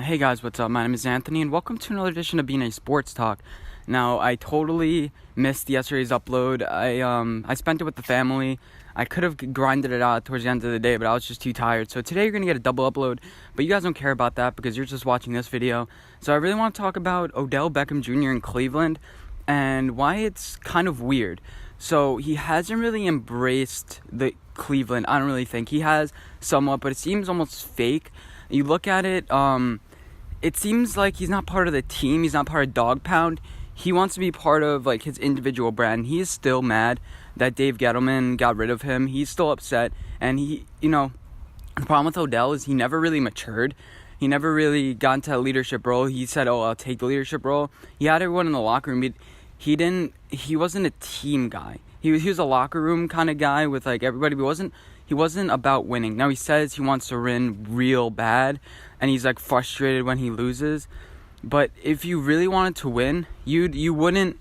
Hey guys, what's up? My name is Anthony, and welcome to another edition of BnA Sports Talk. Now, I totally missed yesterday's upload. I spent it with the family. I could have grinded it out towards the end of the day, but I was just too tired. So today you're going to get a double upload, but you guys don't care about that because you're just watching this video. So I really want to talk about Odell Beckham Jr. in Cleveland and why it's kind of weird. So he hasn't really embraced the Cleveland. I don't really think he has somewhat, but it seems almost fake. You look at it, it seems like he's not part of the team. He's not part of Dog Pound. He wants to be part of like his individual brand. He is still mad that Dave Gettleman got rid of him. He's still upset. And the problem with Odell is he never really matured. He never really got into a leadership role. He said, I'll take the leadership role. He had everyone in the locker room. He wasn't a team guy. He was a locker room kind of guy with like everybody, but he wasn't about winning. Now he says he wants to win real bad, and he's like frustrated when he loses. But if you really wanted to win, you wouldn't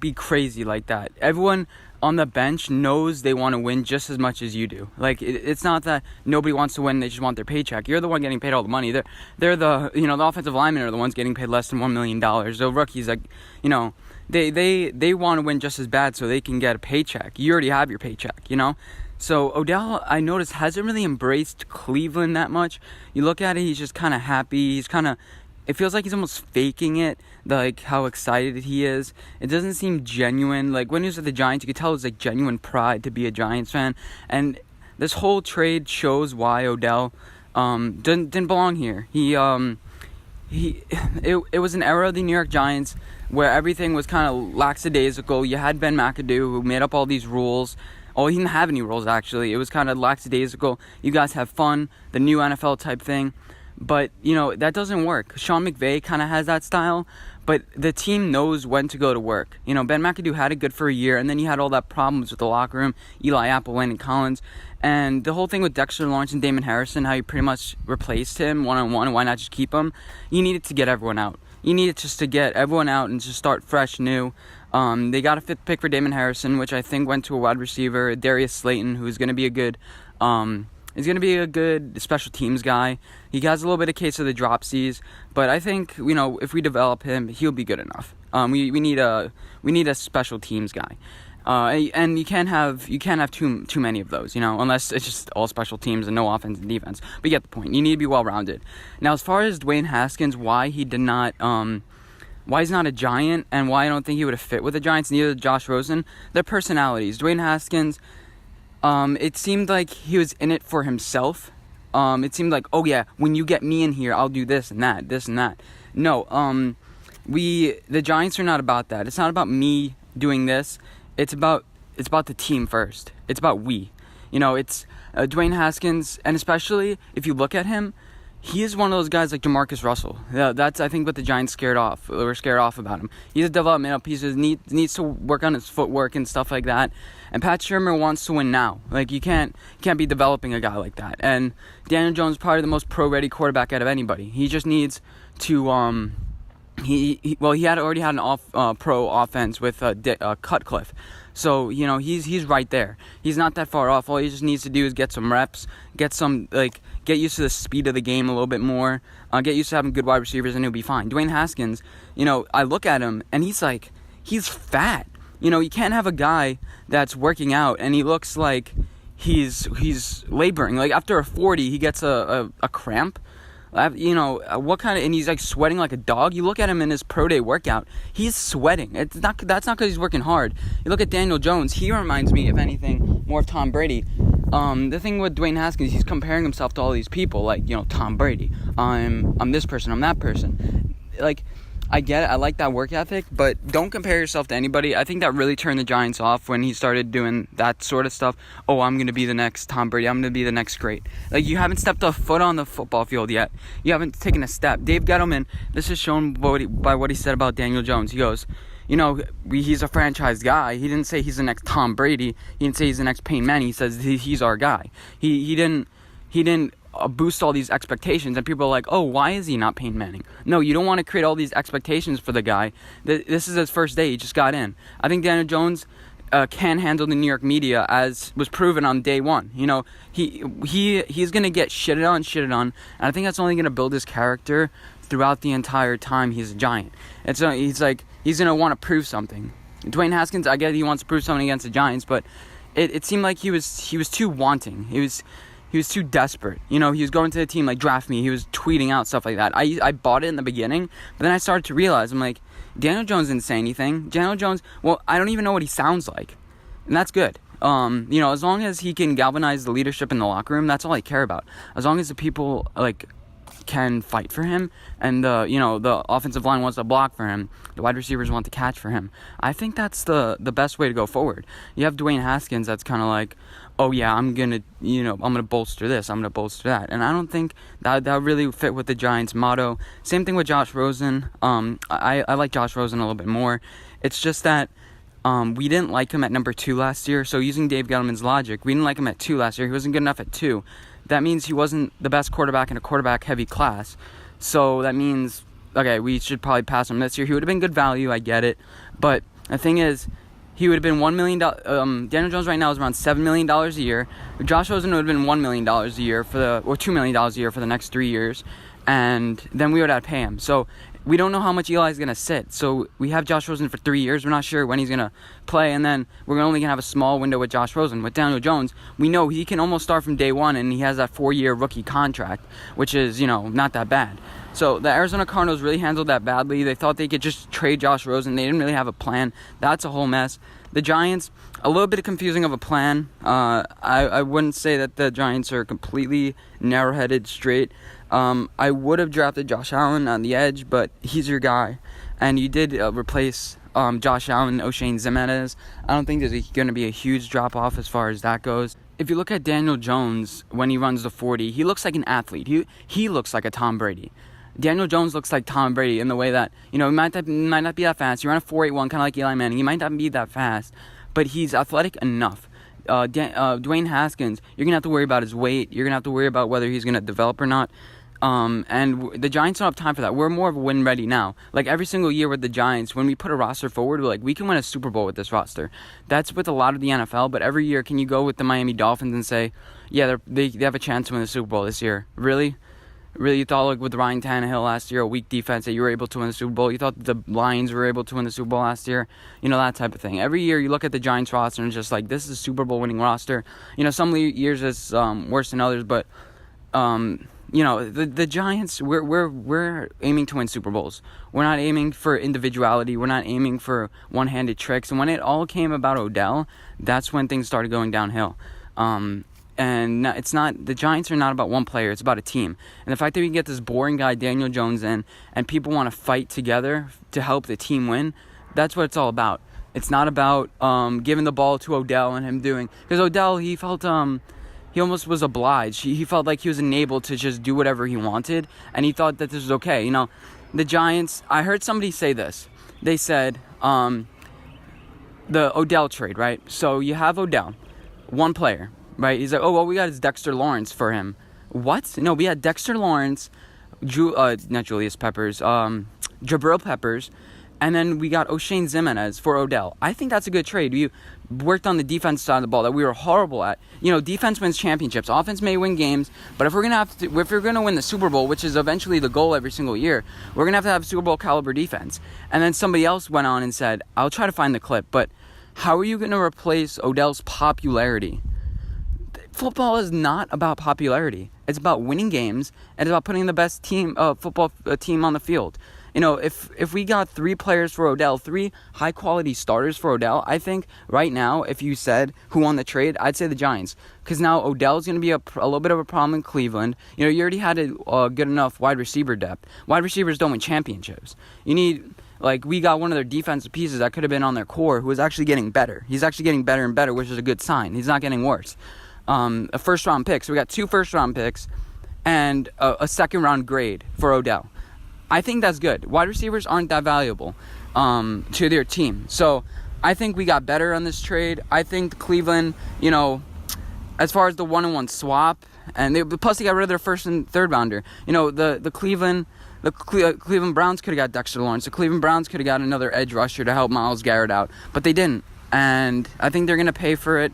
be crazy like that. Everyone on the bench knows they want to win just as much as you do. Like it's not that nobody wants to win; they just want their paycheck. You're the one getting paid all the money. They're the the offensive linemen are the ones getting paid less than $1 million. So rookies, like they want to win just as bad so they can get a paycheck. You already have your paycheck, So Odell, I noticed, hasn't really embraced Cleveland that much. You look at it, he's just kind of happy. It feels like he's almost faking it, like how excited he is. It doesn't seem genuine. Like when he was at the Giants, you could tell it was like genuine pride to be a Giants fan. And this whole trade shows why Odell didn't belong here. It was an era of the New York Giants where everything was kind of lackadaisical. You had Ben McAdoo who made up all these rules. Oh, he didn't have any rules, actually. It was kind of lackadaisical. You guys have fun, the new NFL type thing. But, that doesn't work. Sean McVay kind of has that style, but the team knows when to go to work. Ben McAdoo had it good for a year, and then you had all that problems with the locker room, Eli Apple, Landon Collins, and the whole thing with Dexter Lawrence and Damon Harrison, how you pretty much replaced him one-on-one, and why not just keep him? You needed to get everyone out. You needed just to get everyone out and just start fresh, new. They got a fifth pick for Damon Harrison, which I think went to a wide receiver, Darius Slayton, who's going to be a good special teams guy. He has a little bit of case of the dropsies, but I think if we develop him, he'll be good enough. We need a special teams guy, and you can't have too many of those, unless it's just all special teams and no offense and defense. But you get the point. You need to be well rounded. Now, as far as Dwayne Haskins, why he's not a Giant and why I don't think he would have fit with the Giants, neither Josh Rosen, their personalities. Dwayne Haskins, it seemed like he was in it for himself. It seemed like, oh yeah, when you get me in here, I'll do this and that. No, the Giants are not about that. It's not about me doing this. It's about the team first. It's about we. It's Dwayne Haskins, and especially if you look at him, he is one of those guys like Jamarcus Russell. That's, I think, what the Giants were scared off about him. He's a developmental piece. He needs to work on his footwork and stuff like that. And Pat Shurmur wants to win now. Like, you can't be developing a guy like that. And Daniel Jones is probably the most pro-ready quarterback out of anybody. He just needs to he had already had an pro offense with Cutcliffe. So, he's right there. He's not that far off. All he just needs to do is get some reps, get used to the speed of the game a little bit more, get used to having good wide receivers, and he'll be fine. Dwayne Haskins, I look at him, and he's fat. You can't have a guy that's working out, and he looks like he's laboring. Like, after a 40, he gets a cramp. What kind of, and he's like sweating like a dog. You look at him in his pro day workout, he's sweating. That's not because he's working hard. You look at Daniel Jones, he reminds me, if anything, more of Tom Brady. The thing with Dwayne Haskins, he's comparing himself to all these people, like, Tom Brady. I'm this person, I'm that person. Like, I get it, I like that work ethic, but don't compare yourself to anybody. I think that really turned the Giants off when he started doing that sort of stuff. Oh, I'm going to be the next Tom Brady, I'm going to be the next great. Like, you haven't stepped a foot on the football field yet. You haven't taken a step. Dave Gettleman, this is shown by what he said about Daniel Jones. He goes, he's a franchise guy. He didn't say he's the next Tom Brady. He didn't say he's the next Peyton Manning. He says he's our guy. He didn't boost all these expectations, and people are like, oh, why is he not Peyton Manning? No, you don't want to create all these expectations for the guy. This is his first day. He just got in. I think Daniel Jones, can handle the New York media, as was proven on day one. You know, he's gonna get shitted on, and I think that's only gonna build his character throughout the entire time he's a Giant. He's gonna want to prove something. Dwayne Haskins, I get he wants to prove something against the Giants, but it seemed like he was too wanting. He was too desperate. You know, he was going to the team like, draft me. He was tweeting out stuff like that. I bought it in the beginning, but then I started to realize, I'm like, Daniel Jones didn't say anything. Daniel Jones, well, I don't even know what he sounds like. And that's good. You know, as long as he can galvanize the leadership in the locker room, that's all I care about. As long as the people, like, can fight for him, and the offensive line wants to block for him, the wide receivers want to catch for him, I think that's the best way to go forward. You have Dwayne Haskins that's kind of like, oh yeah, I'm gonna bolster this, I'm gonna bolster that, and I don't think that really fit with the Giants' motto. Same thing with Josh Rosen. I like Josh Rosen a little bit more. It's just that we didn't like him at number 2 last year. So using Dave Gettleman's logic, we didn't like him at 2 last year. He wasn't good enough at 2. That means he wasn't the best quarterback in a quarterback-heavy class. So that means, okay, we should probably pass him this year. He would have been good value, I get it. But the thing is, he would have been $1 million. Daniel Jones right now is around $7 million a year. Josh Rosen would have been $1 million a year or $2 million a year for the next 3 years. And then we would have to pay him. So we don't know how much Eli's going to sit. So we have Josh Rosen for 3 years. We're not sure when he's going to play. And then we're only going to have a small window with Josh Rosen. With Daniel Jones, we know he can almost start from day one, and he has that 4-year rookie contract, which is, not that bad. So the Arizona Cardinals really handled that badly. They thought they could just trade Josh Rosen. They didn't really have a plan. That's a whole mess. The Giants, a little bit confusing of a plan. I wouldn't say that the Giants are completely narrow-headed straight. I would have drafted Josh Allen on the edge, but he's your guy. And you did replace Josh Allen and O'Shane Ximines. I don't think there's going to be a huge drop-off as far as that goes. If you look at Daniel Jones when he runs the 40, he looks like an athlete. He looks like a Tom Brady. Daniel Jones looks like Tom Brady in the way that, he might not be that fast. He ran a 4.81, kind of like Eli Manning. He might not be that fast, but he's athletic enough. Dwayne Haskins, you're going to have to worry about his weight. You're going to have to worry about whether he's going to develop or not. And the Giants don't have time for that. We're more of a win ready now. Like every single year with the Giants, when we put a roster forward, we're like, we can win a Super Bowl with this roster. That's with a lot of the NFL, but every year, can you go with the Miami Dolphins and say, yeah, they have a chance to win the Super Bowl this year? Really? Really, you thought, like, with Ryan Tannehill last year, a weak defense, that you were able to win the Super Bowl? You thought the Lions were able to win the Super Bowl last year? That type of thing. Every year, you look at the Giants roster and it's just like, this is a Super Bowl winning roster. Some years it's worse than others, but, the Giants, we're aiming to win Super Bowls. We're not aiming for individuality. We're not aiming for one-handed tricks. And when it all came about Odell, that's when things started going downhill. And it's not, the Giants are not about one player, it's about a team. And the fact that we can get this boring guy, Daniel Jones, in, and people want to fight together to help the team win, that's what it's all about. It's not about giving the ball to Odell and him doing, because Odell, he felt, he almost was obliged. He felt like he was enabled to just do whatever he wanted, and he thought that this was okay. The Giants, I heard somebody say this. They said, the Odell trade, right? So you have Odell, one player. Right, he's like, oh, well, we got his Dexter Lawrence for him. What? No, we had Dexter Lawrence, not Julius Peppers, Jabril Peppers, and then we got O'Shane Ximines for Odell. I think that's a good trade. We worked on the defense side of the ball that we were horrible at. Defense wins championships. Offense may win games, but if we're gonna win the Super Bowl, which is eventually the goal every single year, we're gonna have Super Bowl caliber defense. And then somebody else went on and said, I'll try to find the clip, but how are you gonna replace Odell's popularity? Football is not about popularity. It's about winning games, and it's about putting the best football team on the field. If we got 3 players for Odell, 3 high-quality starters for Odell, I think right now, if you said who won the trade, I'd say the Giants. Because now Odell's going to be a little bit of a problem in Cleveland. You already had a good enough wide receiver depth. Wide receivers don't win championships. You need... we got one of their defensive pieces that could have been on their core who is actually getting better. He's actually getting better and better, which is a good sign. He's not getting worse. A first-round pick. So we got 2 first-round picks and a second-round grade for Odell. I think that's good. Wide receivers aren't that valuable to their team. So I think we got better on this trade. I think Cleveland, as far as the 1-on-1 swap, and plus they got rid of their first and third rounder. The Cleveland Browns could have got Dexter Lawrence. The Cleveland Browns could have got another edge rusher to help Myles Garrett out, but they didn't. and I think they're gonna pay for it.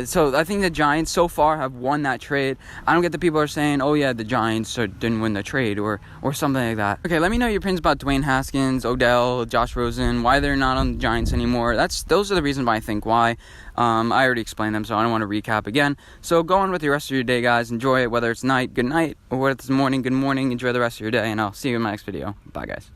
So I think the Giants so far have won that trade. I don't get the people are saying, oh yeah, the Giants didn't win the trade or something like that. Okay, let me know your opinions about Dwayne Haskins, Odell, Josh Rosen, why they're not on the Giants anymore. Those are the reasons why I think why. I already explained them, so I don't want to recap again. So go on with the rest of your day, guys. Enjoy it, whether it's night, good night, or whether it's morning, good morning. Enjoy the rest of your day, and I'll see you in my next video. Bye, guys.